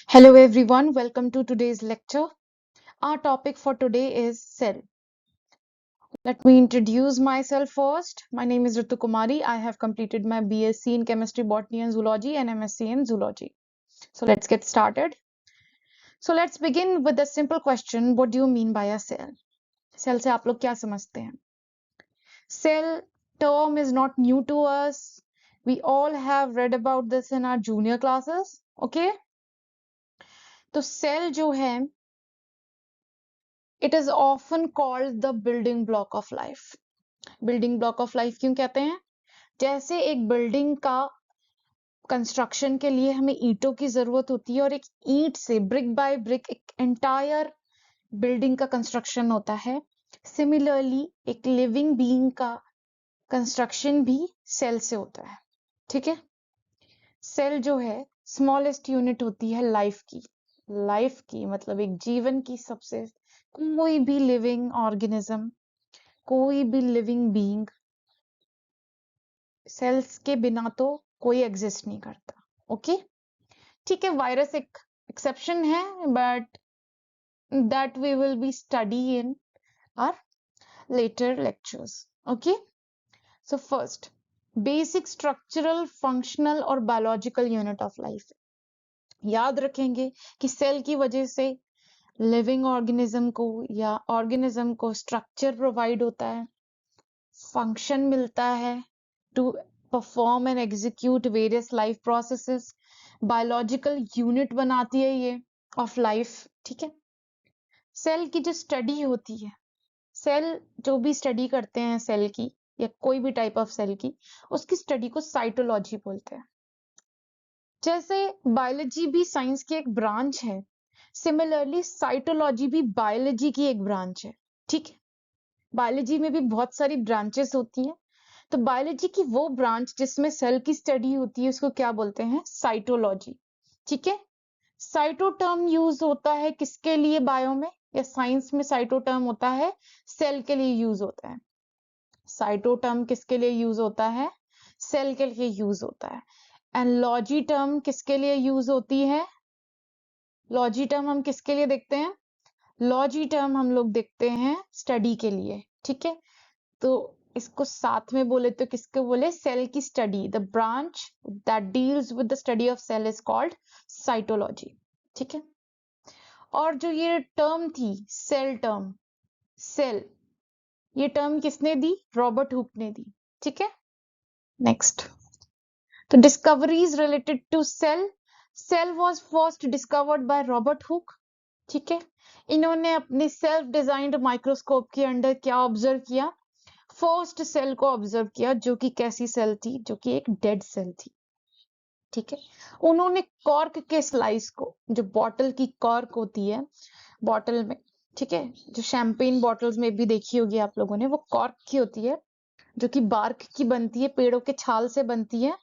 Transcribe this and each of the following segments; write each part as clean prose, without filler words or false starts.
Hello everyone, welcome to today's lecture. Our topic for today is cell. Let me introduce myself first. My name is Ritu Kumari. I have completed my BSc in Chemistry, Botany and Zoology and MSc in Zoology. So let's get started. So let's begin with a simple question. What do you mean by a cell? Cell से आप लोग क्या समझते हैं? Cell term is not new to us. We all have read about this in our junior classes. Okay? तो cell जो है it is often called the building block of life. Building block of life क्यों कहते हैं? जैसे एक building का construction के लिए हमें ईंटों की जरूरत होती है और एक ईंट से ब्रिक बाय ब्रिक एक एंटायर बिल्डिंग का कंस्ट्रक्शन होता है, सिमिलरली एक लिविंग बीइंग का कंस्ट्रक्शन भी सेल से होता है. ठीक है? सेल जो है स्मॉलेस्ट यूनिट होती है लाइफ की मतलब एक जीवन की सबसे कोई भी लिविंग ऑर्गेनिज्म, कोई भी लिविंग बीइंग सेल्स के बिना तो कोई एग्जिस्ट नहीं करता. ओके, ठीक है, वायरस एक एक्सेप्शन है but that we will be study in our later lectures. Okay, so first basic structural functional और बायोलॉजिकल यूनिट ऑफ लाइफ. याद रखेंगे कि सेल की वजह से लिविंग ऑर्गेनिज्म को या ऑर्गेनिज्म को स्ट्रक्चर प्रोवाइड होता है, फंक्शन मिलता है to perform and execute various life processes. Biological unit बनाती है ये ऑफ लाइफ. ठीक है, सेल की जो स्टडी होती है, सेल जो भी स्टडी करते हैं सेल की या कोई भी टाइप ऑफ सेल की, उसकी स्टडी को साइटोलॉजी बोलते हैं. जैसे बायोलॉजी भी साइंस की एक ब्रांच है, सिमिलरली साइटोलॉजी भी बायोलॉजी की एक ब्रांच है. ठीक है, बायोलॉजी में भी बहुत सारी ब्रांचेस होती हैं. तो बायोलॉजी की वो ब्रांच जिसमें सेल की स्टडी होती है उसको क्या बोलते हैं? साइटोलॉजी. ठीक है, साइटो टर्म यूज होता है किसके लिए बायो में या साइंस में? साइटो टर्म होता है सेल के लिए यूज होता है. साइटो टर्म किसके लिए यूज होता है? सेल के लिए यूज होता है. एंड लॉजी टर्म किसके लिए यूज होती है? लॉजी टर्म हम किसके लिए देखते हैं? लॉजी टर्म हम लोग देखते हैं स्टडी के लिए. ठीक है, तो इसको साथ में बोले तो किसको बोले? सेल की study. The branch that deals with the study of cell is called cytology. ठीक है, और जो ये टर्म थी सेल टर्म, सेल, ये टर्म किसने दी? रॉबर्ट हुक ने दी. ठीक है, नेक्स्ट. तो discoveries related to cell. Cell was first discovered by Robert Hooke. ठीक है, इन्होंने अपने सेल्फ डिजाइंड माइक्रोस्कोप के अंडर क्या ऑब्जर्व किया? फर्स्ट सेल को ऑब्जर्व किया, जो कि कैसी सेल थी? जो कि एक डेड सेल थी. ठीक है, उन्होंने कॉर्क के स्लाइस को, जो बॉटल की कॉर्क होती है बॉटल में, ठीक है, जो शैंपेन बॉटल्स में भी देखी होगी आप लोगों ने, वो कॉर्क की होती है जो कि बार्क की बनती है, पेड़ों के छाल से बनती है.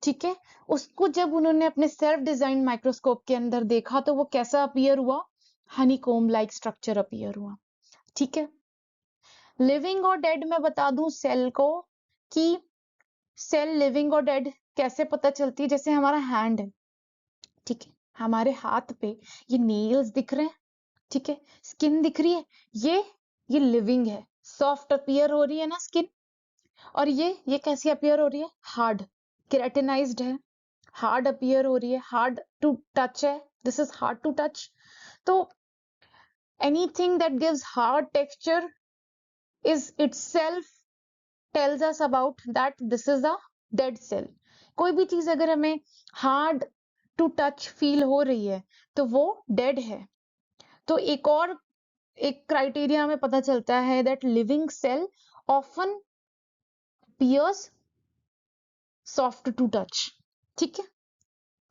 ठीक है, उसको जब उन्होंने अपने सेल्फ डिजाइन माइक्रोस्कोप के अंदर देखा तो वो कैसा अपीयर हुआ? हनीकॉम्ब लाइक स्ट्रक्चर अपीयर हुआ. ठीक है, लिविंग और डेड में बता दूं सेल को कि सेल लिविंग और डेड कैसे पता चलती है? जैसे हमारा हैंड है, ठीक है, हमारे हाथ पे ये नेल्स दिख रहे हैं, ठीक है, स्किन दिख रही है, ये लिविंग है, सॉफ्ट अपीयर हो रही है ना स्किन. और ये कैसी अपीयर हो रही है? हार्ड, केराटिनाइज्ड है, हार्ड अपीयर हो रही है, हार्ड टू टच है, this is hard to touch. तो anything that gives hard texture is itself tells us about that this is a dead cell. कोई भी चीज अगर हमें हार्ड टू टच फील हो रही है तो वो डेड है. तो एक क्राइटेरिया हमें पता चलता है that living cell often appears soft to touch. ठीक है,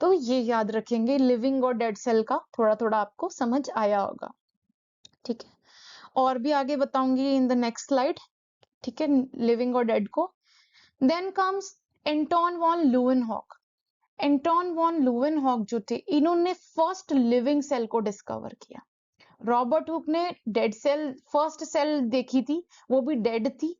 तो ये याद रखेंगे, लिविंग और डेड सेल का थोड़ा थोड़ा आपको समझ आया होगा. ठीक है, और भी आगे बताऊंगी इन द नेक्स्ट स्लाइड. ठीक है, लिविंग और डेड को. Then comes Anton von Leeuwenhoek. Anton von Leeuwenhoek जो थे, इन्होंने फर्स्ट लिविंग सेल को डिस्कवर किया. रॉबर्ट हुक ने डेड सेल, फर्स्ट सेल देखी थी, वो भी डेड थी,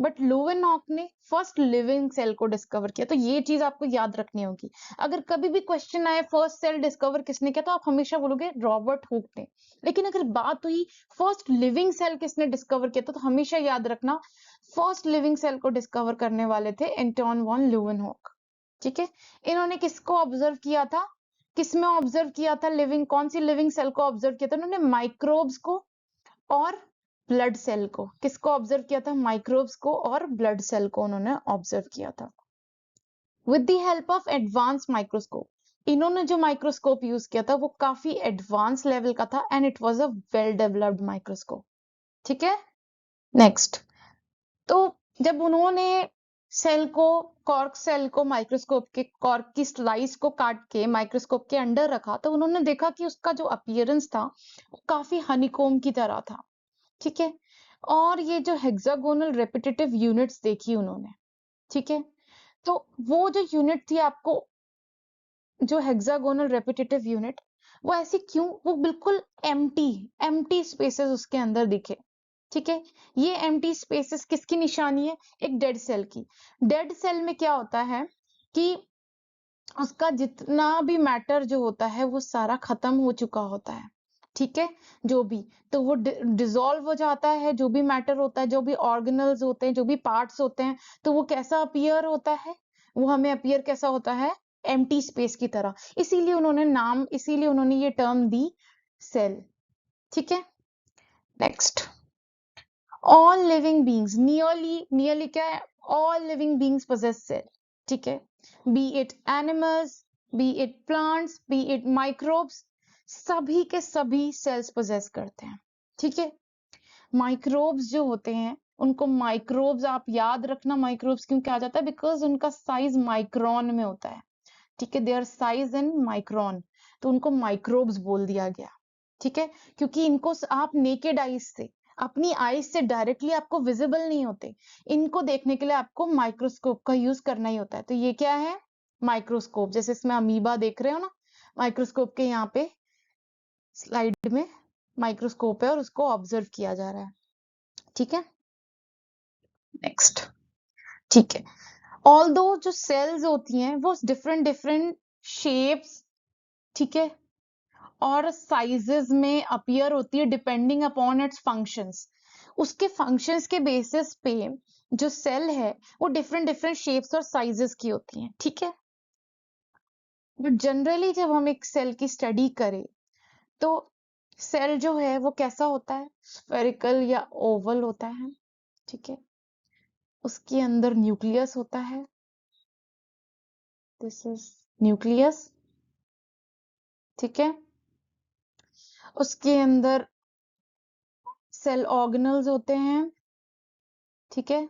बट लोवेनहॉक ने फर्स्ट लिविंग सेल को डिस्कवर किया। तो ये चीज आपको याद रखनी होगी। अगर कभी भी क्वेश्चन आए फर्स्ट सेल डिस्कवर किसने किया, तो आप हमेशा बोलोगे रॉबर्ट हुक ने। लेकिन अगर बात हुई फर्स्ट लिविंग सेल किसने डिस्कवर किया था, तो हमेशा याद रखना फर्स्ट लिविंग सेल को डिस्कवर करने वाले थे एंटोन वॉन ल्यूवेनहॉक। ठीक है, इन्होंने किसको ऑब्जर्व किया था, किसमें ऑब्जर्व किया था लिविंग, कौन सी लिविंग सेल को ऑब्जर्व किया था, उन्होंने माइक्रोब्स को और ब्लड सेल को। किसको ऑब्जर्व किया था, माइक्रोब्स को और ब्लड सेल को उन्होंने ऑब्जर्व किया था with the help of advance microscope. इन्होंने जो माइक्रोस्कोप यूज किया था वो काफी एडवांस लेवल का था and it was a well developed microscope. ठीक है, नेक्स्ट। तो जब उन्होंने सेल को, कॉर्क सेल को माइक्रोस्कोप के कॉर्क की स्लाइस को काट के माइक्रोस्कोप के अंडर रखा, तो उन्होंने देखा कि उसका जो अपीयरेंस था वो काफी हनीकोम की तरह था। ठीक है, और ये जो हेक्सागोनल रेपिटेटिव यूनिट्स देखी उन्होंने। ठीक है, तो वो जो यूनिट थी आपको, जो हेक्सागोनल रेपिटेटिव यूनिट, वो ऐसी क्यों, वो बिल्कुल एम्प्टी एम्प्टी स्पेसेस उसके अंदर दिखे। ठीक है, ये एम्प्टी स्पेसेस किसकी निशानी है, एक डेड सेल की। डेड सेल में क्या होता है कि उसका जितना भी मैटर जो होता है वो सारा खत्म हो चुका होता है। ठीक है, जो भी, तो वो डिसॉल्व हो जाता है, जो भी मैटर होता है, जो भी ऑर्गेनल्स होते हैं, जो भी पार्ट्स होते हैं, तो वो कैसा अपीयर होता है, वो हमें अपीयर कैसा होता है, एम्प्टी स्पेस की तरह। इसीलिए उन्होंने ये टर्म दी सेल। ठीक है, next. All living beings, nearly क्या है, all living beings possess cell. ठीक है, be it animals, be it plants, be it microbes, सभी के सभी सेल्स पोजेस करते हैं। ठीक है, माइक्रोब्स जो होते हैं उनको माइक्रोब्स आप याद रखना, माइक्रोब्स क्यों कहा जाता है, बिकॉज उनका साइज माइक्रोन में होता है। ठीक है, देयर साइज इन माइक्रोन, तो उनको माइक्रोब्स बोल दिया गया। ठीक है, क्योंकि इनको आप नेकेड आईज से, अपनी आईज से डायरेक्टली आपको विजिबल नहीं होते, इनको देखने के लिए आपको माइक्रोस्कोप का यूज करना ही होता है। तो ये क्या है, माइक्रोस्कोप। जैसे इसमें अमीबा देख रहे हो ना, माइक्रोस्कोप के यहाँ पे स्लाइड में माइक्रोस्कोप है और उसको ऑब्जर्व किया जा रहा है। ठीक है, नेक्स्ट। ठीक है, ऑल्दो जो सेल्स होती हैं वो डिफरेंट डिफरेंट शेप्स, ठीक है, और साइजेस में अपीयर होती है डिपेंडिंग अपॉन इट्स फंक्शंस। उसके फंक्शंस के बेसिस पे जो सेल है वो डिफरेंट डिफरेंट शेप्स और साइजेस की होती हैं। ठीक है, बट जनरली जब हम एक सेल की स्टडी करें तो सेल जो है वो कैसा होता है, स्फेरिकल या ओवल होता है। ठीक है, उसके अंदर न्यूक्लियस होता है, दिस इज न्यूक्लियस। ठीक है, उसके अंदर सेल ऑर्गेनल्स होते हैं। ठीक है,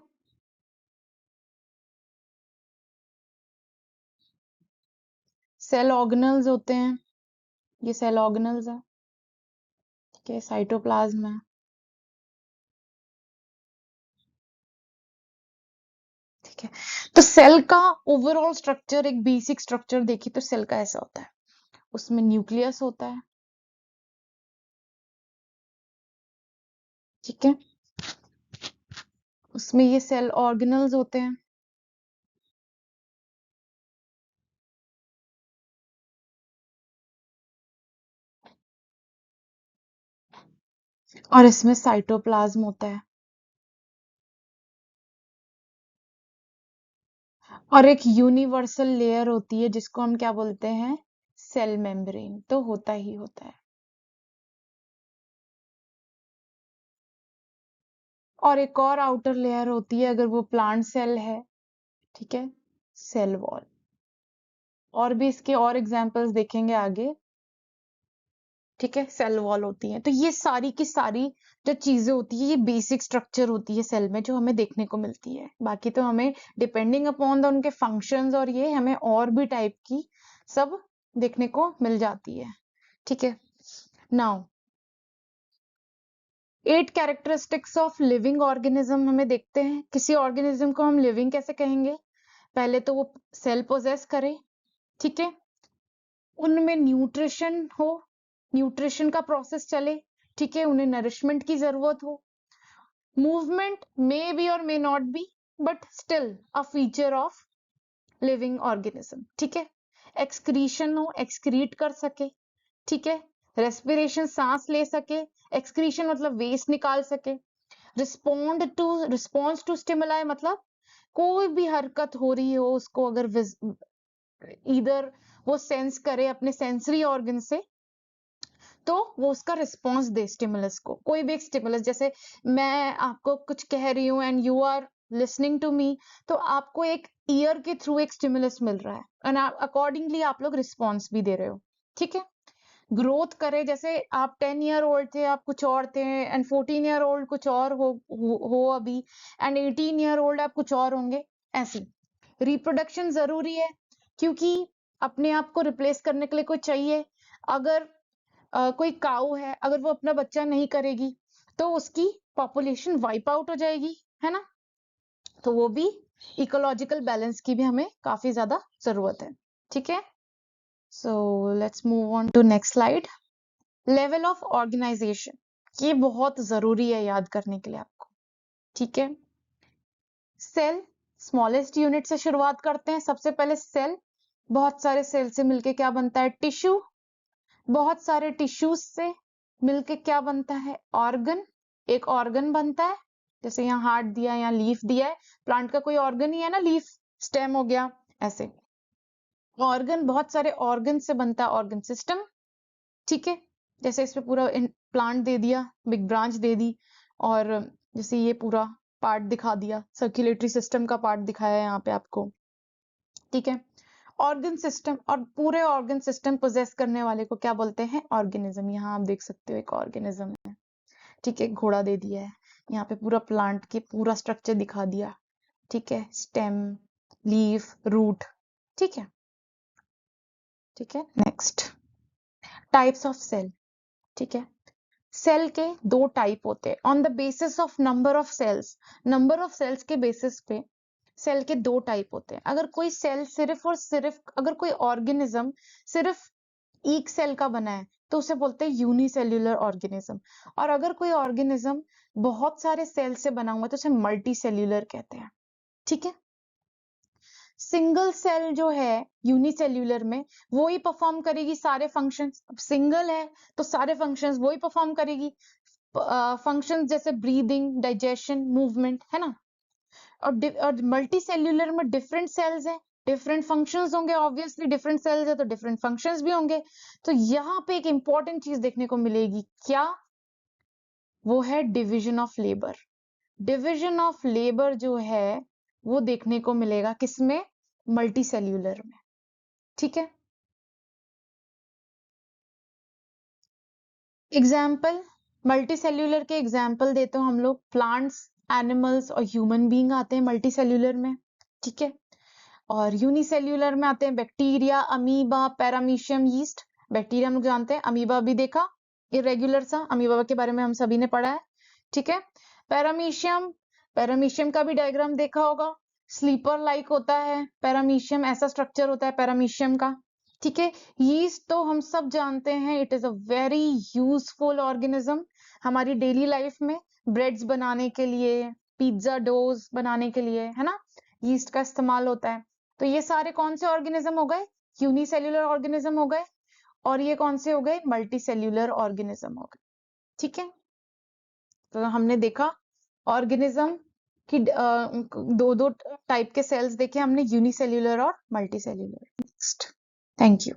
सेल ऑर्गेनल्स होते हैं, ये सेल ऑर्गेनल्स है। ठीक है, साइटोप्लाज्म है। ठीक है, तो सेल का ओवरऑल स्ट्रक्चर, एक बेसिक स्ट्रक्चर देखिए तो सेल का ऐसा होता है, उसमें न्यूक्लियस होता है। ठीक है, उसमें ये सेल ऑर्गेनल्स होते हैं। और इसमें साइटोप्लाज्म होता है। और एक यूनिवर्सल लेयर होती है जिसको हम क्या बोलते हैं, सेल मेम्ब्रेन, तो होता ही होता है। और एक और आउटर लेयर होती है अगर वो प्लांट सेल है। ठीक है, सेल वॉल। और भी इसके और एग्जांपल्स देखेंगे आगे। ठीक है, सेल वॉल होती है। तो ये सारी की सारी जो चीजें होती है, ये बेसिक स्ट्रक्चर होती है सेल में जो हमें देखने को मिलती है। बाकी तो हमें डिपेंडिंग अपॉन द उनके फंक्शंस और ये हमें और भी टाइप की सब देखने को मिल जाती है। ठीक है, now 8 characteristics of living organism हमें देखते हैं। किसी ऑर्गेनिज्म को हम लिविंग कैसे कहेंगे, पहले तो वो सेल पोजेस करे। ठीक है, उनमें न्यूट्रिशन हो, न्यूट्रिशन का प्रोसेस चले। ठीक है, उन्हें नरिशमेंट की जरूरत हो, Movement may be or may not be, but still a feature of living organism. ठीक है, excretion हो, excrete कर सके, ठीक है, respiration सांस ले सके, excretion मतलब वेस्ट निकाल सके, response to stimuli मतलब कोई भी हरकत हो रही हो उसको अगर इधर वो सेंस करे अपने सेंसरी ऑर्गन से, तो वो उसका रिस्पॉन्स दे स्टिमुलस को। कोई भी एक स्टिमुलस, जैसे मैं आपको कुछ कह रही हूँ and you are listening to me, तो आपको एक ईयर के थ्रू एक स्टिमुलस मिल रहा है एंड अकॉर्डिंगली आप लोग रिस्पॉन्स भी दे रहे हो। ठीक है, ग्रोथ करे, जैसे आप 10 ईयर ओल्ड थे आप कुछ और थे, एंड 14 ईयर ओल्ड कुछ और हो अभी, एंड 18 ईयर ओल्ड आप कुछ और होंगे, ऐसे। रिप्रोडक्शन जरूरी है क्योंकि अपने आप को रिप्लेस करने के लिए कोई चाहिए। अगर कोई काऊ है, अगर वो अपना बच्चा नहीं करेगी तो उसकी पॉपुलेशन वाइप आउट हो जाएगी, है ना। तो वो भी इकोलॉजिकल बैलेंस की भी हमें काफी ज्यादा जरूरत है। ठीक है, so let's move on to next slide. Level of organisation, ये बहुत जरूरी है याद करने के लिए आपको। ठीक है, सेल स्मॉलेस्ट यूनिट से शुरुआत करते हैं। सबसे पहले सेल, बहुत सारे सेल से मिलके क्या बनता है, टिश्यू, बहुत सारे टिश्यूज से मिलके क्या बनता है, ऑर्गन, एक ऑर्गन बनता है। जैसे यहाँ हार्ट दिया है, यहाँ लीफ दिया है, प्लांट का कोई ऑर्गन ही है ना, लीफ स्टेम हो गया, ऐसे ऑर्गन, बहुत सारे ऑर्गन से बनता है ऑर्गन सिस्टम। ठीक है, जैसे इसमें पूरा प्लांट दे दिया, बिग ब्रांच दे दी, और जैसे ये पूरा पार्ट दिखा दिया, सर्कुलेटरी सिस्टम का पार्ट दिखाया है यहाँ पे आपको। ठीक है, ऑर्गन सिस्टम, और पूरे ऑर्गन सिस्टम पोजेस करने वाले को क्या बोलते हैं, ऑर्गेनिज्म। यहाँ आप देख सकते हो एक ऑर्गेनिज्म है। ठीक है, घोड़ा दे दिया है, यहाँ पे पूरा प्लांट के पूरा स्ट्रक्चर दिखा दिया। ठीक है, स्टेम, लीफ, रूट। ठीक है, ठीक है, नेक्स्ट, टाइप्स ऑफ सेल। ठीक है, सेल के दो टाइप होते हैं on the basis of number of cells. Number of cells के बेसिस पे सेल के दो टाइप होते हैं। अगर कोई सेल सिर्फ और सिर्फ, अगर कोई ऑर्गेनिज्म सिर्फ एक सेल का बना है तो उसे बोलते हैं यूनिसेल्यूलर ऑर्गेनिज्म, और अगर कोई ऑर्गेनिज्म बहुत सारे सेल से बना हुआ है तो उसे मल्टी सेल्यूलर कहते हैं। ठीक है, सिंगल सेल जो है यूनिसेल्यूलर में वो ही परफॉर्म करेगी सारे फंक्शंस। सिंगल है तो सारे फंक्शंस वो ही परफॉर्म करेगी, फंक्शंस जैसे ब्रीदिंग, डाइजेशन, मूवमेंट, है ना। और मल्टी सेल्यूलर में डिफरेंट सेल्स हैं, डिफरेंट फंक्शंस होंगे, ऑब्वियसली डिफरेंट सेल्स है तो डिफरेंट फंक्शंस भी होंगे। तो यहाँ पे एक इंपॉर्टेंट चीज देखने को मिलेगी, क्या, वो है division of labour. Division of labour जो है वो देखने को मिलेगा किसमें, मल्टी सेल्यूलर में। ठीक है, एग्जाम्पल, मल्टी सेल्यूलर के एग्जाम्पल देते हो हम लोग, प्लांट्स, एनिमल्स और ह्यूमन बीइंग आते हैं मल्टी सेल्यूलर में। ठीक है, और यूनिसेल्यूलर में आते हैं bacteria, amoeba, paramecium, yeast. Bacteria हम लोग जानते हैं, अमीबा भी देखा, इरेगुलर सा अमीबा के बारे में हम सभी ने पढ़ा है। ठीक है, पैरामीशियम, पैरामीशियम का भी डायग्राम देखा होगा, स्लीपर लाइक होता है पैरामीशियम, ऐसा स्ट्रक्चर होता है पैरामीशियम का। ठीक है, यीस्ट तो हम सब जानते हैं, it is a very useful organism हमारी डेली लाइफ में, ब्रेड्स बनाने के लिए, पिज्जा डोज बनाने के लिए, है ना, यीस्ट का इस्तेमाल होता है। तो ये सारे कौन से ऑर्गेनिज्म हो गए, यूनिसेल्यूलर ऑर्गेनिज्म हो गए, और ये कौन से हो गए, मल्टी सेल्यूलर ऑर्गेनिज्म हो गए। ठीक है, तो हमने देखा ऑर्गेनिज्म की दो दो टाइप के सेल्स देखे हमने, यूनिसेल्यूलर और multi cellular. Next, thank you.